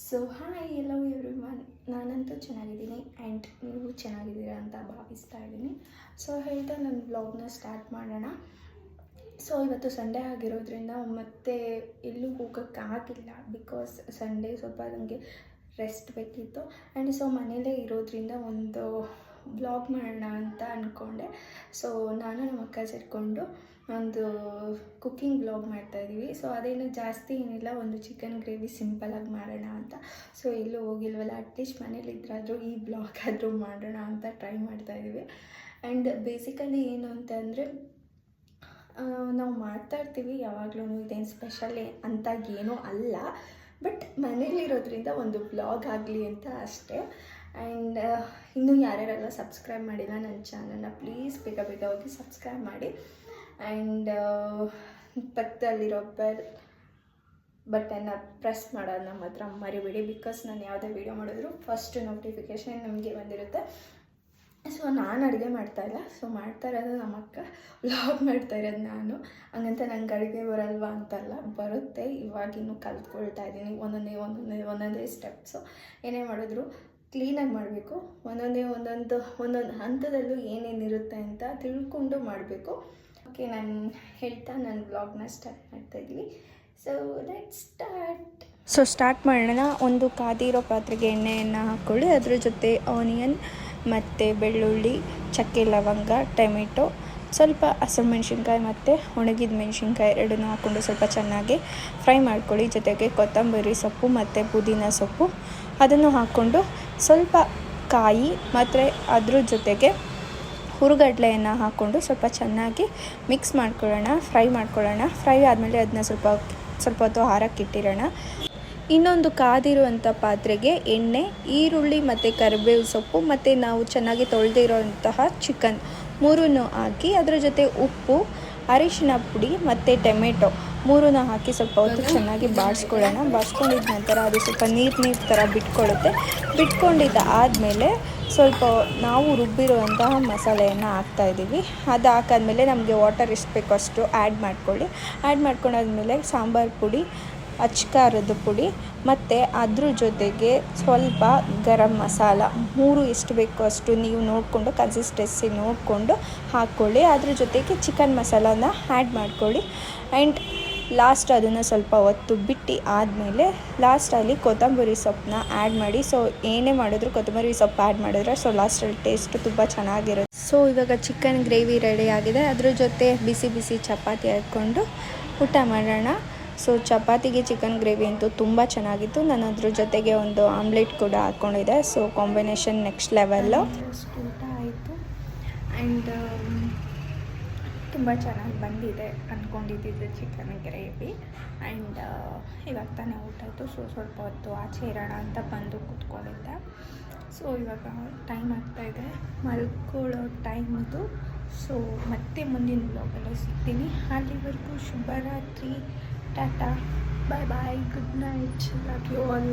So hi ಎಲ್ಲೋ everyone, ನಾನಂತೂ ಚೆನ್ನಾಗಿದ್ದೀನಿ and ನೀವು ಚೆನ್ನಾಗಿದ್ದೀರಾ ಅಂತ ಭಾವಿಸ್ತಾ ಇದ್ದೀನಿ. ಸೊ ಹೇಳ್ತಾ ನನ್ನ ಬ್ಲಾಗ್ನ ಸ್ಟಾರ್ಟ್ ಮಾಡೋಣ. ಸೊ ಇವತ್ತು ಸಂಡೇ ಆಗಿರೋದ್ರಿಂದ ಮತ್ತೆ ಎಲ್ಲೂ ಹೋಗೋಕ್ಕಾಗಿಲ್ಲ, ಬಿಕಾಸ್ ಸಂಡೇ ಸ್ವಲ್ಪ ನನಗೆ ರೆಸ್ಟ್ ಬೇಕಿತ್ತು. ಆ್ಯಂಡ್ ಸೊ ಮನೇಲೇ ಇರೋದ್ರಿಂದ ಒಂದು ಬ್ಲಾಗ್ ಮಾಡೋಣ ಅಂತ ಅಂದ್ಕೊಂಡೆ. ಸೊ ನಾನು ನಮ್ಮ ಅಕ್ಕ ಸೇರಿಕೊಂಡು ಒಂದು ಕುಕ್ಕಿಂಗ್ ಬ್ಲಾಗ್ ಮಾಡ್ತಾಯಿದ್ದೀವಿ. ಸೊ ಅದೇನು ಜಾಸ್ತಿ ಏನಿಲ್ಲ, ಒಂದು ಚಿಕನ್ ಗ್ರೇವಿ ಸಿಂಪಲಾಗಿ ಮಾಡೋಣ ಅಂತ. ಸೊ ಎಲ್ಲೂ ಹೋಗಿಲ್ವಲ್ಲ, ಅಟ್ಲೀಸ್ಟ್ ಮನೇಲಿದ್ರಾದರೂ ಈ ಬ್ಲಾಗ್ ಆದರೂ ಮಾಡೋಣ ಅಂತ ಟ್ರೈ ಮಾಡ್ತಾಯಿದ್ದೀವಿ. ಆ್ಯಂಡ್ ಬೇಸಿಕಲಿ ಏನು ಅಂತಂದರೆ, ನಾವು ಮಾಡ್ತಾಯಿರ್ತೀವಿ ಯಾವಾಗಲೂ, ಇದೇನು ಸ್ಪೆಷಲ್ ಅಂತ ಏನೂ ಅಲ್ಲ, ಬಟ್ ಮನೇಲಿರೋದ್ರಿಂದ ಒಂದು ಬ್ಲಾಗ್ ಆಗಲಿ ಅಂತ ಅಷ್ಟೇ. ಆ್ಯಂಡ್ ಇನ್ನೂ ಯಾರ್ಯಾರೆಲ್ಲ ಸಬ್ಸ್ಕ್ರೈಬ್ ಮಾಡಿಲ್ಲ ನನ್ನ ಚಾನಲ್ನ, ಪ್ಲೀಸ್ ಬೇಗ ಬೇಗ ಹೋಗಿ ಸಬ್ಸ್ಕ್ರೈಬ್ ಮಾಡಿ. ಆ್ಯಂಡ್ ಪಕ್ಕದಲ್ಲಿರೋ ಬೆಲ್ ಬಟನ್ನ ಪ್ರೆಸ್ ಮಾಡೋದನ್ನ ಮಾತ್ರ ಮರಿಬೇಡಿ, ಬಿಕಾಸ್ ನಾನು ಯಾವುದೇ ವೀಡಿಯೋ ಮಾಡಿದ್ರು ಫಸ್ಟ್ ನೋಟಿಫಿಕೇಷನ್ ನಮಗೆ ಬಂದಿರುತ್ತೆ. ಸೊ ನಾನು ಅಡುಗೆ ಮಾಡ್ತಾಯಿಲ್ಲ, ಸೊ ಮಾಡ್ತಾ ಇರೋದು ನಮ್ಮ ಅಕ್ಕ, ವ್ಲಾಗ್ ಮಾಡ್ತಾ ಇರೋದು ನಾನು. ಹಂಗಂತ ನಂಗೆ ಅಡುಗೆ ಬರಲ್ವಾ ಅಂತಲ್ಲ, ಬರುತ್ತೆ. ಇವಾಗಿನ್ನೂ ಕಲ್ತ್ಕೊಳ್ತಾ ಇದ್ದೀನಿ, ಒಂದೊಂದೇ ಸ್ಟೆಪ್ಸು. ಏನೇ ಮಾಡಿದ್ರು ಕ್ಲೀನಾಗಿ ಮಾಡಬೇಕು, ಒಂದೊಂದು ಹಂತದಲ್ಲೂ ಏನೇನಿರುತ್ತೆ ಅಂತ ತಿಳ್ಕೊಂಡು ಮಾಡಬೇಕು. ಓಕೆ, ನಾನು ಹೇಳ್ತಾ ನನ್ನ ವ್ಲಾಗ್ನ ಸ್ಟಾರ್ಟ್ ಮಾಡ್ತಾಯಿದ್ವಿ. So let's start. So start ಮಾಡೋಣ. ಒಂದು ಕಾದಿರೋ ಪಾತ್ರೆಗೆ ಎಣ್ಣೆಯನ್ನು ಹಾಕ್ಕೊಳ್ಳಿ. ಅದ್ರ ಜೊತೆ ಆನಿಯನ್ ಮತ್ತು ಬೆಳ್ಳುಳ್ಳಿ, ಚಕ್ಕೆ, ಲವಂಗ, ಟೊಮೆಟೊ, ಸ್ವಲ್ಪ ಹಸಿಮೆಣ್ಸಿನ್ಕಾಯಿ ಮತ್ತು ಒಣಗಿದ ಮೆಣಸಿನ್ಕಾಯಿ ಎರಡನ್ನೂ ಹಾಕ್ಕೊಂಡು ಸ್ವಲ್ಪ ಚೆನ್ನಾಗಿ ಫ್ರೈ ಮಾಡ್ಕೊಳ್ಳಿ. ಜೊತೆಗೆ ಕೊತ್ತಂಬರಿ ಸೊಪ್ಪು ಮತ್ತು ಪುದೀನ ಸೊಪ್ಪು ಅದನ್ನು ಹಾಕ್ಕೊಂಡು ಸ್ವಲ್ಪ ಕಾಯಿ ಮತ್ತು ಅದ್ರ ಜೊತೆಗೆ ಹುರುಗಡ್ಲೆಯನ್ನು ಹಾಕ್ಕೊಂಡು ಸ್ವಲ್ಪ ಚೆನ್ನಾಗಿ ಮಿಕ್ಸ್ ಮಾಡ್ಕೊಳ್ಳೋಣ, ಫ್ರೈ ಮಾಡ್ಕೊಳ್ಳೋಣ. ಫ್ರೈ ಆದಮೇಲೆ ಅದನ್ನ ಸ್ವಲ್ಪ ಹೊತ್ತು ಹಾರಕ್ಕಿಟ್ಟಿರೋಣ. ಇನ್ನೊಂದು ಕಾದಿರುವಂಥ ಪಾತ್ರೆಗೆ ಎಣ್ಣೆ, ಈರುಳ್ಳಿ ಮತ್ತು ಕರಿಬೇವು ಸೊಪ್ಪು ಮತ್ತು ನಾವು ಚೆನ್ನಾಗಿ ತೊಳೆದಿರೋಂತಹ ಚಿಕನ್ ಮೂರನ್ನು ಹಾಕಿ, ಅದರ ಜೊತೆ ಉಪ್ಪು, ಅರಿಶಿನ ಪುಡಿ ಮತ್ತು ಟೊಮೆಟೊ ಮೂರನ್ನು ಹಾಕಿ ಸ್ವಲ್ಪ ಹೊತ್ತು ಚೆನ್ನಾಗಿ ಬಾಡಿಸ್ಕೊಳ್ಳೋಣ. ಬಾಡಿಸ್ಕೊಂಡಿದ್ದ ನಂತರ ಅದು ಸ್ವಲ್ಪ ನೀರು ಥರ ಬಿಟ್ಕೊಳ್ಳುತ್ತೆ. ಬಿಟ್ಕೊಂಡಿದ್ದ ಆದಮೇಲೆ ಸ್ವಲ್ಪ ನಾವು ರುಬ್ಬಿರುವಂತಹ ಮಸಾಲೆಯನ್ನು ಹಾಕ್ತಾಯಿದ್ದೀವಿ. ಅದು ಹಾಕಾದ್ಮೇಲೆ ನಮಗೆ ವಾಟರ್ ಎಷ್ಟು ಬೇಕೋ ಅಷ್ಟು ಆ್ಯಡ್ ಮಾಡ್ಕೊಳ್ಳಿ. ಆ್ಯಡ್ ಮಾಡ್ಕೊಂಡಾದ್ಮೇಲೆ ಸಾಂಬಾರು ಪುಡಿ, ಅಚ್ಕಾರದ ಪುಡಿ ಮತ್ತು ಅದ್ರ ಜೊತೆಗೆ ಸ್ವಲ್ಪ ಗರಂ ಮಸಾಲ, ಮೂರು ಎಷ್ಟು ಬೇಕೋ ಅಷ್ಟು ನೀವು ನೋಡಿಕೊಂಡು ಕನ್ಸಿಸ್ಟೆನ್ಸಿ ನೋಡಿಕೊಂಡು ಹಾಕ್ಕೊಳ್ಳಿ. ಅದ್ರ ಜೊತೆಗೆ ಚಿಕನ್ ಮಸಾಲಾನ ಆ್ಯಡ್ ಮಾಡ್ಕೊಳ್ಳಿ. ಆ್ಯಂಡ್ ಲಾಸ್ಟ್ ಅದನ್ನು ಸ್ವಲ್ಪ ಹೊತ್ತು ಬಿಟ್ಟು ಆದಮೇಲೆ ಲಾಸ್ಟಲ್ಲಿ ಕೊತ್ತಂಬರಿ ಸೊಪ್ಪನ್ನ ಆ್ಯಡ್ ಮಾಡಿ. ಸೊ ಏನೇ ಮಾಡಿದ್ರು ಕೊತ್ತಂಬರಿ ಸೊಪ್ಪು ಆ್ಯಡ್ ಮಾಡಿದ್ರೆ ಸೊ ಲಾಸ್ಟಲ್ಲಿ ಟೇಸ್ಟ್ ತುಂಬ ಚೆನ್ನಾಗಿರುತ್ತೆ. ಸೊ ಇವಾಗ ಚಿಕನ್ ಗ್ರೇವಿ ರೆಡಿ ಆಗಿದೆ. ಅದ್ರ ಜೊತೆ ಬಿಸಿ ಬಿಸಿ ಚಪಾತಿ ಹಾಕ್ಕೊಂಡು ಊಟ ಮಾಡೋಣ. ಸೊ ಚಪಾತಿಗೆ ಚಿಕನ್ ಗ್ರೇವಿ ಅಂತೂ ತುಂಬ ಚೆನ್ನಾಗಿತ್ತು. ನಾನು ಅದ್ರ ಜೊತೆಗೆ ಒಂದು ಆಮ್ಲೆಟ್ ಕೂಡ ಹಾಕ್ಕೊಂಡಿದ್ದೆ. So combination next level. ಊಟ ಆಯಿತು ಆ್ಯಂಡ್ ತುಂಬ ಚೆನ್ನಾಗಿ ಬಂದಿದೆ ಅಂದ್ಕೊಂಡಿದ್ದಿದ್ದು ಚಿಕನ್ ಗ್ರೇವಿ. ಆ್ಯಂಡ್ ಇವಾಗ ತಾನೇ ಊಟ ಆಯಿತು. ಸೊ ಸ್ವಲ್ಪ ಹೊತ್ತು ಆಚೆ ಇರೋಣ ಅಂತ ಬಂದು ಕೂತ್ಕೊಂಡಿದ್ದೆ. ಸೊ ಇವಾಗ ಟೈಮ್ ಆಗ್ತಾಯಿದೆ, ಮಲ್ಕೊಳ್ಳೋ ಟೈಮ್ದು. ಸೊ ಮತ್ತೆ ಮುಂದಿನ ಬ್ಲಾಗಲ್ಲಿ ಸಿಗ್ತೀನಿ. ಅಲ್ಲಿವರೆಗೂ ಶುಭರಾತ್ರಿ, tata, bye bye, good night, love you all.